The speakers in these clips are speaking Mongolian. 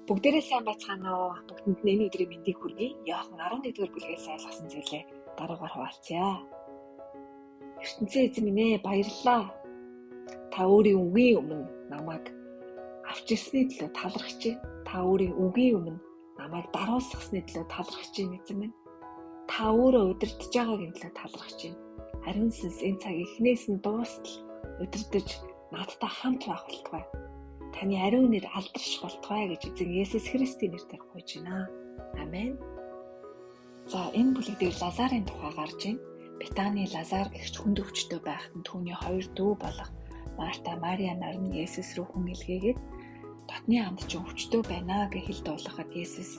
Бүгдээрээ сайн байцгаана уу? Бүгдэнд энэ өдрийн мэндийг хүргэе. Иохан 11-р бүлгээс ойлгосон зүйлээ даруугаар хуваалцъя. ертөнцийн эзэн минь ээ, баярлалаа. Та өөрийн үгийн өмнө намайг авч ирсний төлөө талархаж байна. Та өөрийн үгийн өмнө намайг даруусгасны төлөө талархаж байна эзэн минь. Та өөрөө удирдах байгаагийн төлөө талархаж байна. Харин энэ цаг эхнээс нь дуустал удирдах надтай хамт байх болтугай. Таны ариун нэр алдарш болтугай гэж эзэн Есүс Христийн нэрээр гуйж байна. Амен. За энэ бүлэг дээр Лазарын тухай гарч байна. Бетаны Лазар гэгч хүнд өвчтөй байхад нь түүний хоёр дүү болох Марта, Мария нар нь Есүс рүү хүн илгээгээд дотны амд чинь өвчтөй байна гэж хэл дуулгахад Есүс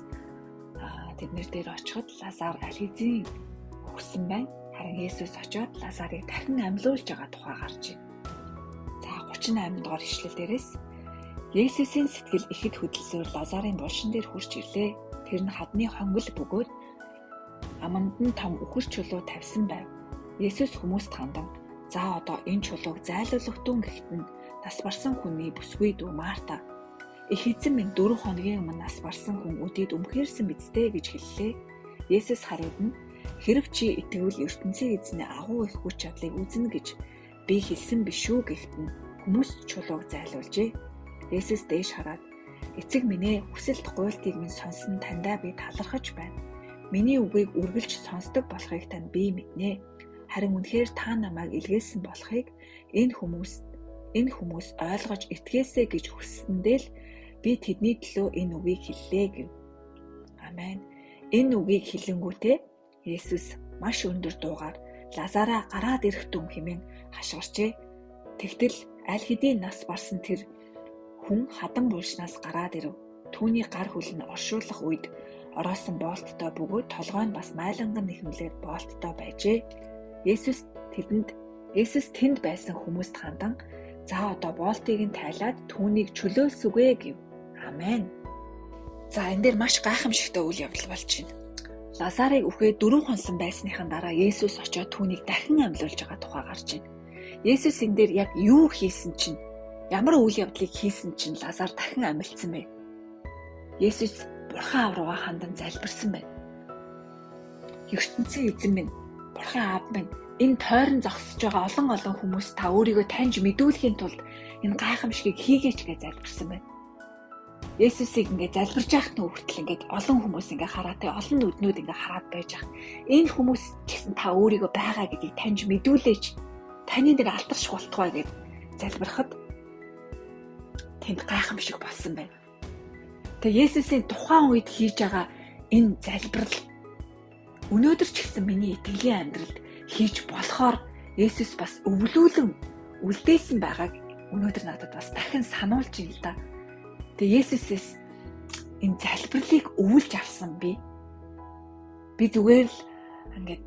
тэднэр дээр очиход Лазар аль хэзээ өгсөн байна. Харин Есүс очиод Лазарыг дахин амьлуулж байгаа тухай гарч байна. За 38 дугаар ишлэл дээрээс Есүсийн сэтгэл ихэд хөдөлсөөр Лазарын булшин дээр хурж ирлээ. Тэр нь хадны хонгол бөгөөд аманд нь том үхэр чулуу тавьсан байв. Есүс хүмүүст хандан "За одоо энэ чулууг зайлуулах дүн" гэхэд нь нас барсан хүний бүсгүй дүү Марта "Их эзэн минь 4 хоногийн өмнө нас барсан хүн үдээд өмхээрсэн бидтэй" гэж хэллээ. Есүс хараад нь "Хэрв чи итгэвэл ертөнцийн эзний агуу их хүч чадлыг үзнэ гэж би хэлсэн биш үү" гэхэд нь хүмүүс чулууг зайлуулжээ. Есүс дээш хараад "Эцэг минь ээ, хүсэлт гуйлтыг минь сонсон тандаа би талархаж байна. Миний үгийг үргэлж сонсдог болохыг тань би мэднэ. Харин үнэхээр та намайг илгээсэн болохыг энэ хүмүүс ойлгож итгээсэй гэж хүссэндээ л би тэдний төлөө энэ үгийг хэллээ" гэв. Амен. Энэ үгийг хэлэнгүүтээ Есүс маш өндөр дуугаар "Лазараа гараад ирэх дүн" хэмээн хашгирчээ. Тэгтэл аль хэдийн нас барсан тэр хүн хадан булшнаас гараад ирэв. Түүний гар хөл нь оршуулах үед ороосон боолттой бөгөөд толгой нь бас майланган нэхэмлээд боолттой байжээ. Есүс тэнд байсан хүмүүст хандан "За одоо боолтыг нь тайлаад түүнийг чөлөөлсүгэ" гэв. Амен. За энэ дээр маш гайхамшигтай үйл явдал болж байна. Лазарыг үхээд 4 хонсон байсныхан дараа Есүс очоод түүнийг дахин амьлуулж байгаа тухай гарч байна. Есүс энэ дээр яг юу хийсэн чинь, ямар үйл явдлыг хийсэн чинь Лазар дахин амьдсан бэ? Есүс Бурхан аав руугаа хандан залбирсан байна. "ертөнцийн эзэн минь, Бурхан аав минь, энэ тойрон зогсож байгаа олон хүмүүс та өөрийгөө таньж мэдүүлэхийн тулд энэ гайхамшигыг хийгээч" гэж залбирсан байна. Есүсийг ингээд залбирж байхад нь хүртэл ингээд олон хүмүүс ингээд хараад, олон нүднүүд ингээд хараад байж байгаа. Энэ хүмүүс ч гэсэн та өөрийгөө байгаа гэдгийг таньж мэдүүлээч. Таны нэр алдарших болтугай гэж залбирахад тэнд гайхамшиг болсон байна. Тэгээ Есүсийн тухайн үед хийж байгаа энэ залбирал өнөөдөр ч гэсэн миний итгэлийн амьдралд хийж болохоор Есүс бас өвлүүлэн үлдээсэн байгааг өнөөдөр надад бас дахин сануулж байна л да. Тэгээ Есүсээс энэ залбирлыг өвлж авсан би зүгээр л ингээд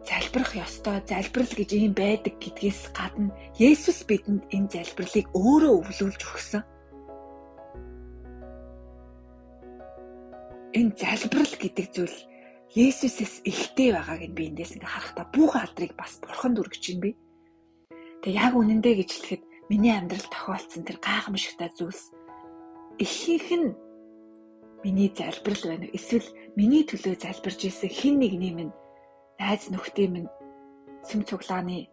залбирах ёстой, залбирал гэж юм байдаг гэдгээс гадна Есүс бидэнд энэ залбирлыг өөрөө өвлүүлж өгсөн. Энэ залбирал гэдэг зүйл Есүсээс ихтэй байгааг нь би эндээс ингээ харахтаа бүх алдрыг бас Бурханд өргөж байна би. Тэгээ яг үнэндээ гэж хэлэхэд миний амьдрал тохиолдсон тэр гайхамшигтай зүйлс ихэнх нь миний залбирал байна. Эсвэл миний төлөө залбирж исэн хэн нэгний минь найз нөхдийн минь сүм цуглааны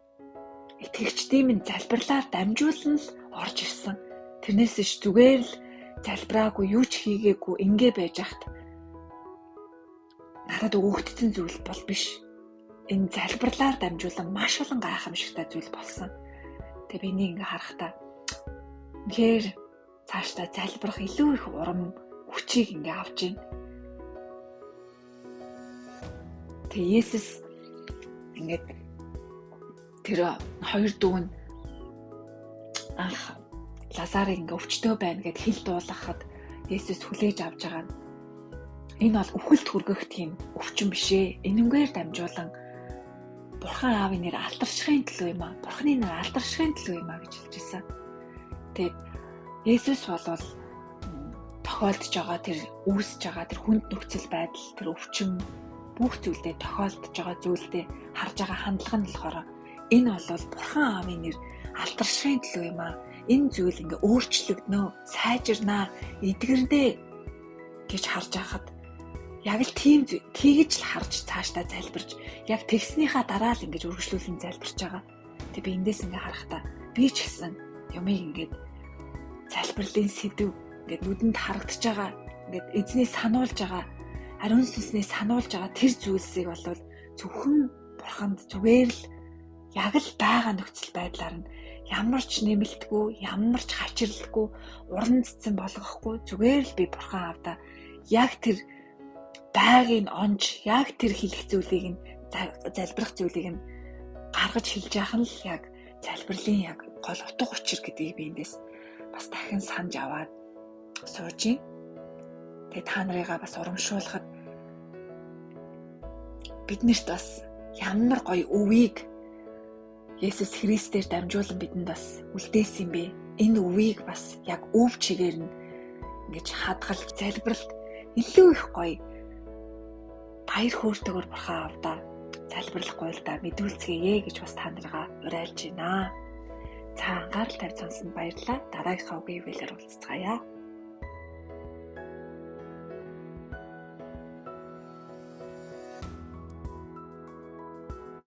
итгэгчдийн минь залбирлаар дамжуулан л орж ирсэн. Тэрнээс ш зүгээр л залбираагүй, юу ч хийгээгүй ингээ байж хат надад өгөгдсөн зүйл бол биш. Энэ залбирлаар дамжуулан маш олон гайхамшигтай зүйл болсон. Тэгээ би нэг ингээ харахтаа үнэхээр цаашдаа залбирах илүү их урам хүчийг ингээ авч байна. Тэгээ Есүс ингээд тэр хоёр дүү нь анх Лазарыг ингээ өвчтөй байна гэд хэл дуулгахад Есүс хүлээж авч байгаа нь энэ бол үхэлд хүргэх тийм өвчин биш ээ. Энэнгээр дамжуулан Бурхан аавын нэр алдаршихын төлөө юм аа. Бурханы нэр алдаршихын төлөө юм аа гэж хэлж байсан. Тэгээд Есүс бол тохиолдож байгаа тэр үүсэж байгаа тэр хүнд нөхцөл байдал, тэр өвчин бүх зүйлдээ тохиолдож байгаа зүйлдээ харж байгаа хандлага нь болохоор энэ бол Бурхан аавын нэр алдаршихын төлөө юм аа. энэ зүйл ингээ өөрчлөгднө, сайжирнаа, эдгэрнэ гэж харж байхад яг л тийм тэгж л харж цаашдаа залбирч яг тэгснийхаа дараа л ингэж үргэлжлүүлэн залбирч байгаа. Тэг би эндээс ингээ харахтаа би ч гэсэн юмыг ингээд залбирлын сэдв ингээд нүдэнд харагдаж байгаа, ингээд эзний сануулж байгаа, ариун сүнснээ сануулж байгаа тэр зүйлсийг болвол зөвхөн бурханд зүгээр л яг л байгаа нөхцөл байдлаар нь ямар ч нэмэлтгүй, ямар ч хачирлахгүй, уран цэцэн болгохгүй зүгээр л би бурхан авда яг тэр байгааг нь онж, яг тэр хэлэх зүйлийг нь залбирах зүйлийг нь гаргаж хэлж яах нь л яг залбирлын яг гол утга учир гэдгийг би эндээс бас дахин санаж аваад сууж ийн. Тэгээ та нарыгаа бас урамшуулахад биднэрт бас ямар гоё өвийг Есүс Христээр дамжуулан бидэнд бас үлдээсэн юм бэ. Энэ өвийг бас яг өв чигээр нь ингэж хадгалж залбиралт илүү их гоё баяр хөөртэйгээр бурхан авдаа залбирлахгүй л да мэдүүлцгээе гэж бас та нарыгаа уриалж байна. За анхаарал тавьж сонссонд баярлалаа. Дараагийнхаа үгийн хөвөлөөр уулзцаая.